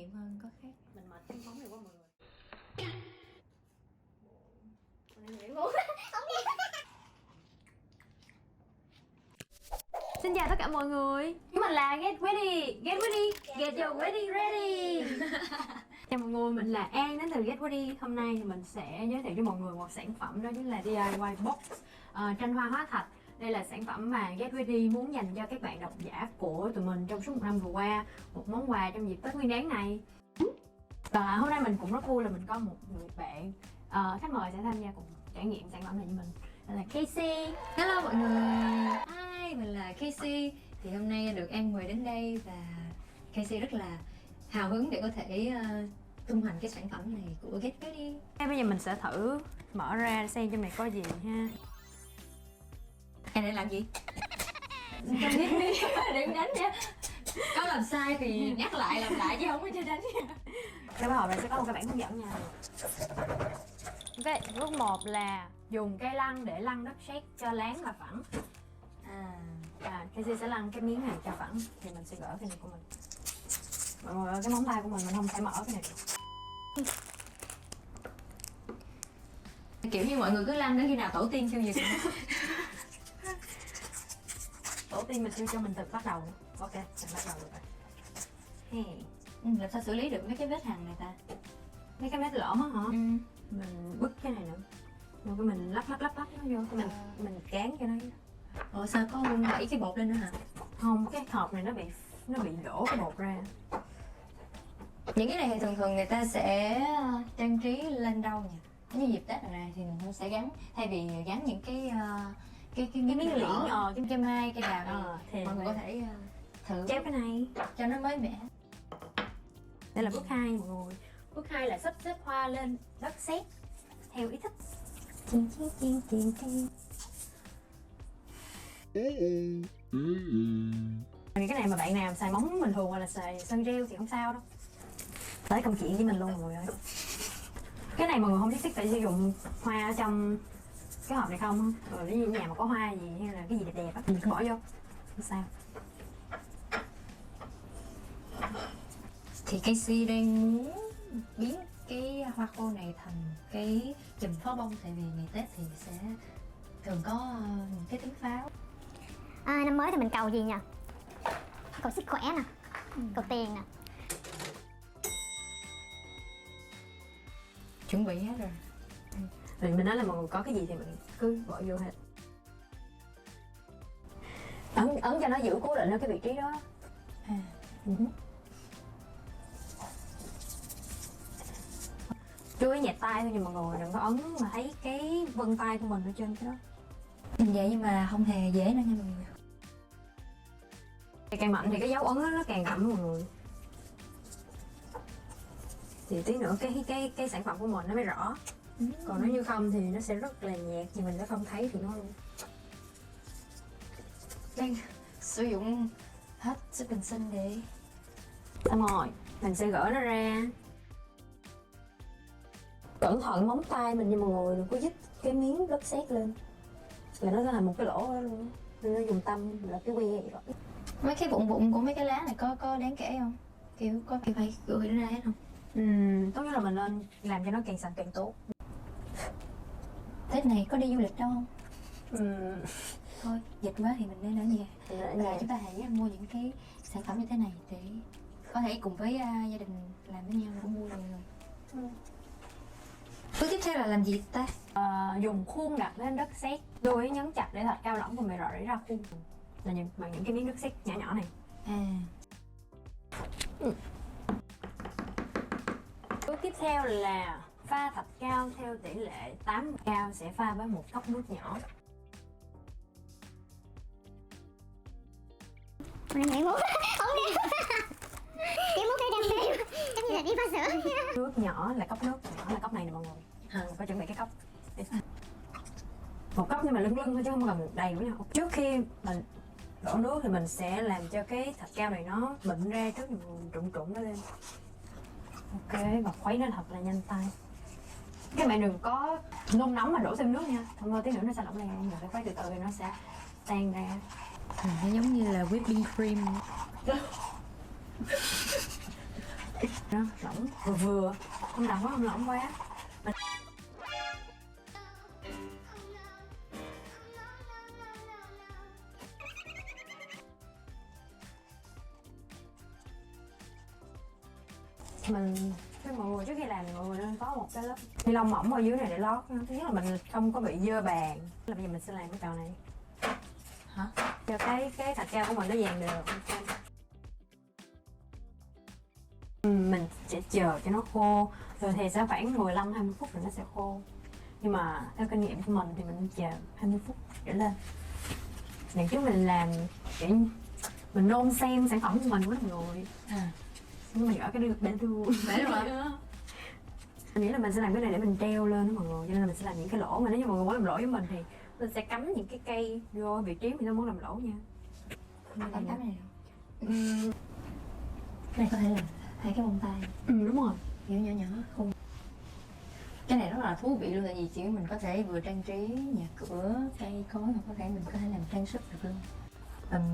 nghiệm hơn có khác. Mình mệt cái bóng này quá mọi người. Xin chào tất cả mọi người. Chúng mình là Get Ready, Get Ready, Get Your Ready Ready. Chào mọi người, mình là An đến từ Get Ready. Hôm nay thì mình sẽ giới thiệu cho mọi người một sản phẩm, đó chính là DIY box tranh hoa hóa thạch. Đây là sản phẩm mà Get Ready muốn dành cho các bạn độc giả của tụi mình trong suốt một năm vừa qua, một món quà trong dịp Tết Nguyên đán này. Và hôm nay mình cũng rất vui là mình có một người bạn khách mời sẽ tham gia cùng trải nghiệm sản phẩm này với mình. Đó là Casey. Hello mọi người. Hi, mình là Casey. Thì hôm nay được An mời đến đây và Casey rất là hào hứng để có thể tung hoành cái sản phẩm này của Get Ready. Bây giờ mình sẽ thử mở ra xem trong này có gì ha. An định làm gì? Đừng đánh nha. Có làm sai thì nhắc lại làm lại chứ không có cho đánh nha. Cái hộp này sẽ có một cái bản hướng dẫn nha. Ok, bước 1 là dùng cây lăn để lăn đất sét cho láng và phẳng. Casey sẽ lăn cái miếng này cho phẳng thì mình sẽ gỡ cái này của mình. Mọi người ơi, cái móng tay của mình không thể mở cái này được. Kiểu như mọi người cứ lăn đến khi nào tổ tiên kêu gì. Tổ tiên mình kêu cho mình tự bắt đầu. Ok, mình bắt đầu được rồi. Làm sao xử lý được mấy cái vết hằn này ta? Mấy cái vết lõm á hả? Mình bứt cái này nữa. Rồi cái mình lắp nó vô, mình cán cho nó. Ủa sao có đẩy cái bột lên nữa hả? Không, cái hộp này nó bị đổ cái bột ra. Những cái này thì thường người ta sẽ trang trí lên đâu nhỉ? Như dịp Tết này thì mình sẽ gắn, thay vì gắn những cái miếng liễn cái mai, cây đào thì mọi người có thể thử treo cái này cho nó mới mẻ. Đây là bước 2 mọi người. Bước 2 là sắp xếp hoa lên đất sét theo ý thích. Cái này mà bạn nào xài móng bình thường hoặc là xài sơn gel thì không sao đâu. Tới công chuyện với mình luôn mọi người ơi. Cái này mọi người không nhất thiết phải sử dụng hoa ở trong cái hộp này không. Rồi ví dụ nhà mà có hoa gì hay là cái gì đẹp đẹp á mình cứ bỏ vô. Không sao. Thì Casey đang muốn biến cái hoa khô này thành cái chùm pháo bông, tại vì ngày Tết thì sẽ thường có những cái tiếng pháo. Năm mới thì mình cầu gì nhỉ? Cầu sức khỏe nè, cầu tiền nè. Chuẩn bị hết rồi. Rồi mình nói là mọi người có cái gì thì mình cứ bỏ vô hết. Ấn cho nó giữ cố định ở cái vị trí đó. Chú ý nhẹ tay thôi nha mọi người, đừng có ấn mà thấy cái vân tay của mình ở trên cái đó. Nhìn vậy nhưng mà không hề dễ nữa nha mọi người. Càng mạnh thì cái dấu ấn đó nó càng đậm mọi người. Thì tí nữa cái sản phẩm của mình nó mới rõ. Còn nếu như không thì nó sẽ rất là nhạt, thì mình sẽ không thấy thì nó luôn. Đang sử dụng hết sức bình sinh để Xong rồi, mình sẽ gỡ nó ra. Cẩn thận móng tay mình nha mọi người, đừng có dít cái miếng đất sét lên. Là nó sẽ là một cái lỗ đó luôn. Nên nó dùng tâm là cái que vậy đó. mấy cái vụn của mấy cái lá này có đáng kể không? Kiểu có phải gửi nó ra hết không? Tốt nhất là mình nên làm cho nó càng sạch càng tốt. Tết này có đi du lịch đâu không? Thôi, dịch quá thì mình nên ở nhà. Ở nhà chúng ta hãy mua những cái sản phẩm như thế này để có thể cùng với gia đình làm với nhau cũng vui mọi người. Bước tiếp theo là làm gì ta? Dùng khuôn đặt lên đất sét, lưu ý nhấn chặt để thạch cao lỏng và mềm rọ để ra khuôn. Là bằng những cái miếng đất sét nhỏ nhỏ này. Bước tiếp theo là pha thạch cao theo tỷ lệ 8 cao, sẽ pha với một cốc nước nhỏ. Mình nghĩ muốn không đi. Cái mút đây đang đi giống như là đi pha sữa. Nước nhỏ là cốc nước nhỏ là cốc này nè mọi người. Phải chuẩn bị cái cốc. Một cốc nhưng mà lưng thôi chứ không cần đầy nữa nha. Trước khi mình đổ nước thì mình sẽ làm cho cái thạch cao này nó bịnh ra trước, mình trụng nó lên. Ok, và khuấy nó thật là nhanh tay. Các bạn đừng có nôn nóng mà đổ thêm nước nha, không thôi tí nữa nó sẽ lỏng ra. Mình phải khuấy từ từ thì nó sẽ tan ra. Nó giống như là whipping cream. Nó lỏng vừa vừa, không đậm quá không lỏng quá. Mình với mọi người trước khi làm mọi người nên có một cái lớp ni lông mỏng ở dưới này để lót. Thứ nhất là mình không có bị dơ bàn. Là bây giờ mình sẽ làm cái trò này. Hả? Cho cái thạch cao của mình nó vàng được. Mình sẽ chờ cho nó khô, rồi thì sẽ khoảng 15-20 phút rồi nó sẽ khô. Nhưng mà theo kinh nghiệm của mình thì mình chờ 20 phút trở lên. Lần trước mình làm kiểu mình nôn xem sản phẩm của mình với mọi người. Nhưng mà gỡ cái được để luôn. Để luôn hả? Mình nghĩ là mình sẽ làm cái này để mình treo lên đó mọi người, cho nên là mình sẽ làm những cái lỗ mà nếu như mọi người muốn làm lỗ với mình thì mình sẽ cắm những cái cây vô vị trí mình muốn làm lỗ nha. Cắm này được. Này có thể làm hai cái bông tai. Đúng rồi. Kiểu nhỏ nhỏ không. Cái này rất là thú vị luôn, tại vì chỉ mình có thể vừa trang trí nhà cửa, cây cối, hoặc có thể mình có thể làm trang sức được luôn.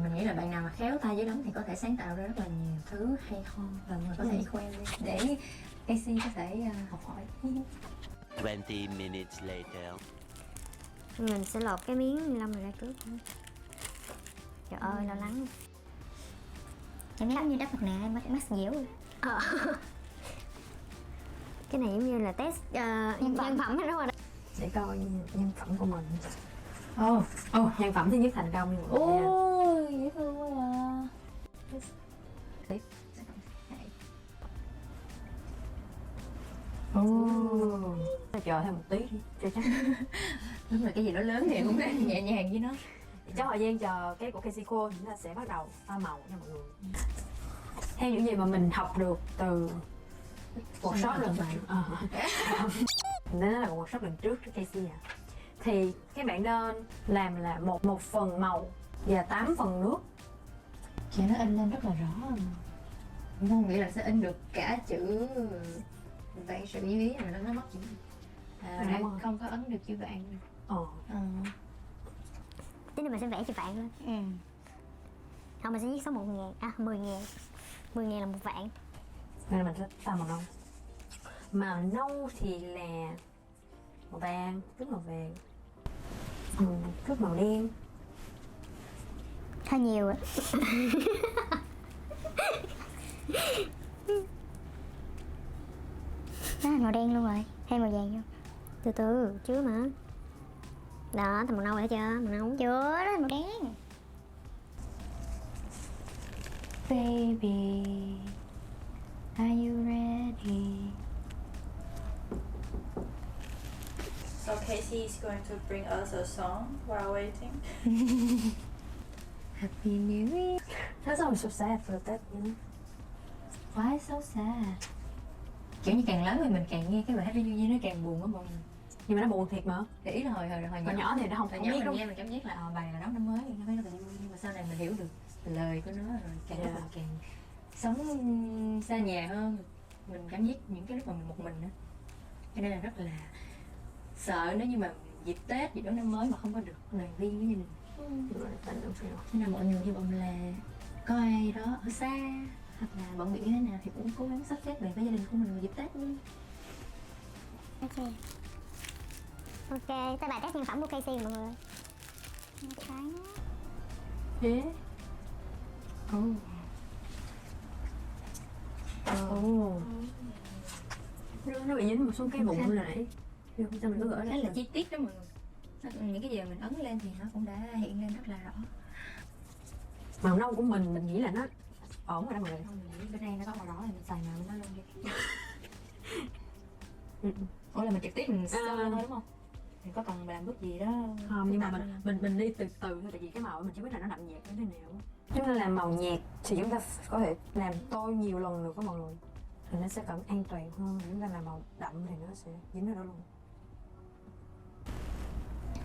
Mình nghĩ là bạn nào mà khéo tay với lắm thì có thể sáng tạo ra rất là nhiều thứ hay ho và mình có thể khoe lên để Casey có thể học hỏi. 20 minutes later. Mình sẽ lột cái miếng ni lông này ra trước. Trời ơi lo lắng. Em giống như đắp mặt nạ mắt dẻo. Cái này giống như là test nhân phẩm đúng rồi đó. Để coi nhân phẩm của mình. Nhân phẩm thứ nhất thành công như vậy nha. Ôi dễ thương quá à. Tiếp. Chờ thêm một tí đi cho chắc. Đúng là cái gì đó lớn thì cũng phải nhẹ nhàng với nó. Trong thời gian chờ cái của Casey khô chúng ta sẽ bắt đầu pha màu nha mọi người. Theo những gì mà mình học được từ workshop lần này. Nên nó là workshop lần trước của Casey à. Thì các bạn nên làm là một phần màu và 8 phần nước. Chị nó in lên rất là rõ. Không nghĩ là sẽ in được cả chữ vạn sự như ý mà nó mất chữ. Không có ấn được chữ vạn. Thế nên mình sẽ vẽ chữ vạn lên. Không, mình sẽ viết số 1.000, 10.000. 10.000 là 1 vạn. Nên là mình sẽ pha màu nâu. Màu nâu thì là màu vàng, chút màu vàng, chút màu đen. Hơi nhiều ạ. Đó là màu đen luôn rồi, thêm màu vàng vô. Từ từ, chưa mà. Đó, thành màu nâu rồi chưa? Màu nâu chưa, đó là màu đen. Baby, are you ready? So Casey is going to bring us a song while waiting. Happy New Year. That sounds so sad for Tết, you know? Why so sad? Kiểu như càng lớn thì mình càng nghe cái bài Happy New Year nó càng buồn á mọi người. Nhưng mà nó buồn thiệt mà. Để ý là hồi nhỏ thì nó không hồi biết nhỏ mình đâu. nghe mình cảm giác là bài là đón năm mới nó phải rất là vui, nhưng mà sau này mình hiểu được lời của nó rồi càng lúc mình càng sống xa nhà hơn, mình cảm giác những cái lúc mà mình một mình nữa, cho nên là rất là sợ nếu như mà dịp Tết dịp đón năm mới mà không có được đoàn viên với gia đình. Cho nên mọi người hy vọng là có ai đó ở xa hoặc là bận việc như thế nào thì cũng cố gắng sắp xếp về với gia đình của mình vào dịp Tết luôn. Ok, tới bài test nhân phẩm của Casey rồi mọi người. Trắng. Thế. Nó bị dính một số cái bụng rồi nãy. Sao mình cứ gỡ ra? Khá là chi tiết đó mọi người. Những cái gì mình ấn lên thì nó cũng đã hiện lên rất là rõ. Màu nâu của mình nghĩ là nó ổn rồi đó mọi người. Không, mình nghĩ bên đây nó có màu đỏ thì mình xài màu nó luôn đi. Ủa là mình trực tiếp mình sơn lên thôi đúng không? Mình có cần làm bước gì đó Không, nhưng mà mình đi từ từ thôi, tại vì cái màu mình chỉ biết là nó đậm nhạt như thế nào. Chúng ta làm màu nhạt thì chúng ta có thể làm tô nhiều lần được với mọi người, thì nó sẽ còn an toàn hơn. Chúng ta làm màu đậm thì nó sẽ dính ở đó luôn.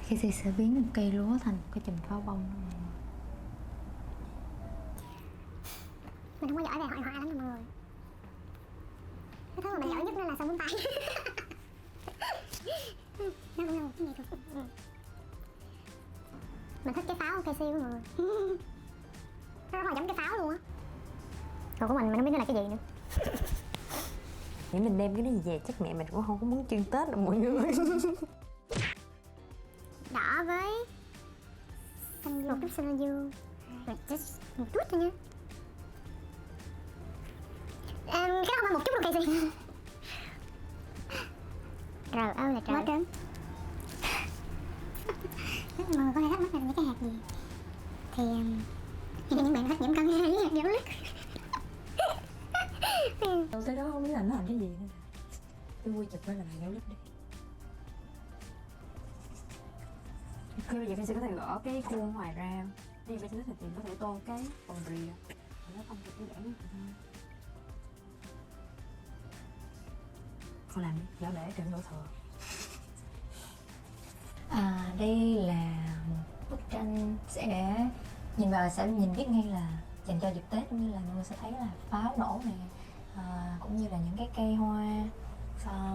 Khi thì sẽ biến một cây lúa thành một cái chùm pháo bông. Mình không có giỏi về hội họa lắm mọi người. Cái thứ mà mình giỏi nhất nó là sơn bún tay. Nó cũng là một cái nghệ thuật. Mình thích cái pháo của Casey của mọi người. Nó rất là giống cái pháo luôn á. Còn của mình không biết nó là cái gì nữa. Nghĩ mình đem cái đó về chắc mẹ mình cũng không có muốn trưng Tết đâu mọi người. Đỏ với xanh, một chút xanh dương, rồi just một chút thôi nha. Cái đó không phải một chút luôn Casey. Trời ơi là trời. Quá trơn. Mọi người có thể thắc mắc là những cái hạt gì thì những bạn thích giảm cân hay những hạt dầu lứt. Tới đó không biết là nó làm cái gì nữa. Tôi vui chụp nó là dấu lứt đi. Khi bây giờ Phi sẽ có thể gỡ cái khuôn ngoài ra. Bây giờ Phi sẽ có thể tô cái phần rìa. Nó không được cái đẻ nữa thôi. Con làm đi, dạo để đừng đổ thừa. Đây là một bức tranh sẽ nhìn vào sẽ nhìn biết ngay là dành cho dịp Tết, cũng như là mọi người sẽ thấy là pháo nổ nè, cũng như là những cái cây hoa,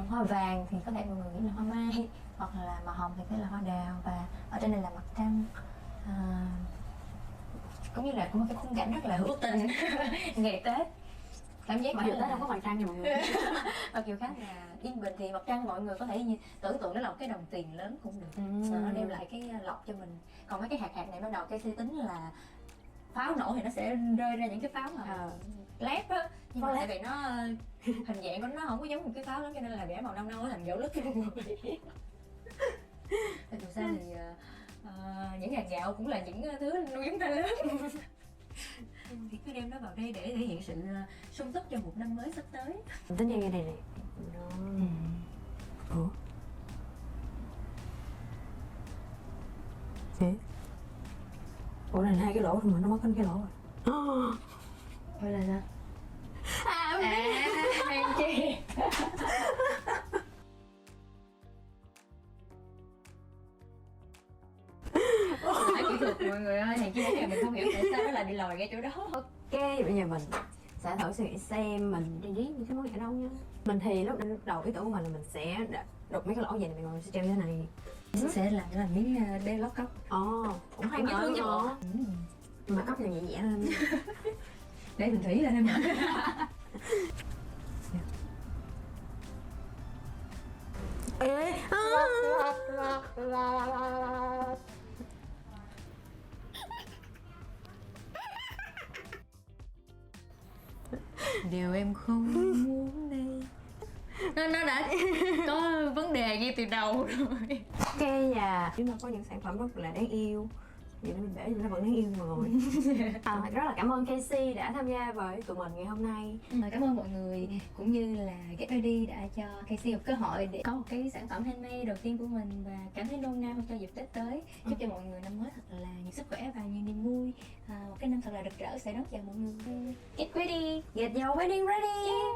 hoa vàng thì có thể mọi người nghĩ là hoa mai, hoặc là màu hồng thì có thể là hoa đào, và ở trên này là mặt trăng, cũng như là có một cái khung cảnh rất là hữu tình ngày Tết. Cảm giác Mà khá Tết là không có mặt trăng nha mọi người. mặc dù khá là yên bình thì mặt trăng mọi người có thể tưởng tượng nó là một cái đồng tiền lớn cũng được. Nó đem lại cái lộc cho mình. Còn mấy cái hạt này ban đầu cái suy tính là pháo nổ thì nó sẽ rơi ra những cái pháo mà lép á, nhưng mà tại vì nó hình dạng của nó không có giống một cái pháo lắm, cho nên là để màu nâu nâu nó thành gạo lứt cho mọi người. Dù sao thì những hạt gạo cũng là những thứ nuôi chúng ta lớn. Thì cứ đem nó vào đây để thể hiện sự sung túc cho một năm mới sắp tới. Tính như cái này nè. Ủa? Thế? Ủa là hai cái lỗ thôi mà nó mất cái lỗ rồi. Gọi là sao? Hèn chi. Phải kỹ thuật mọi người ơi, hèn chi nãy giờ mình không hiểu tại sao nó lại bị lòi ngay chỗ đó. Ok, bây giờ mình sẽ thử suy nghĩ xem mình đi những cái món này ở đâu nha. Mình thì lúc đầu ý tưởng của mình là mình sẽ đục mấy cái lỗ vậy này, mình sẽ treo như thế này. Sẽ làm miếng đê lót cốc. Cũng hay Cũng ngờ dễ thương luôn chứ mà. Mà cốc này nhẹ nhẹ lên. Để mình thủy lên em ạ. Ê, Điều em không muốn đây. Nó đã có vấn đề ngay từ đầu rồi. ok nha. Chúng ta có những sản phẩm rất là đáng yêu. Vậy nên mình để nó vẫn đáng yêu mọi người. Rất là cảm ơn Casey đã tham gia với tụi mình ngày hôm nay. Cảm ơn mọi người cũng như là Get Ready đã cho Casey một cơ hội để có một cái sản phẩm handmade đầu tiên của mình, và cảm thấy nôn nao cho dịp Tết tới. Chúc cho mọi người năm mới thật là nhiều sức khỏe và nhiều niềm vui, một cái năm thật là rực rỡ sẽ đón chào mọi người. Get ready, Get your wedding ready. yeah.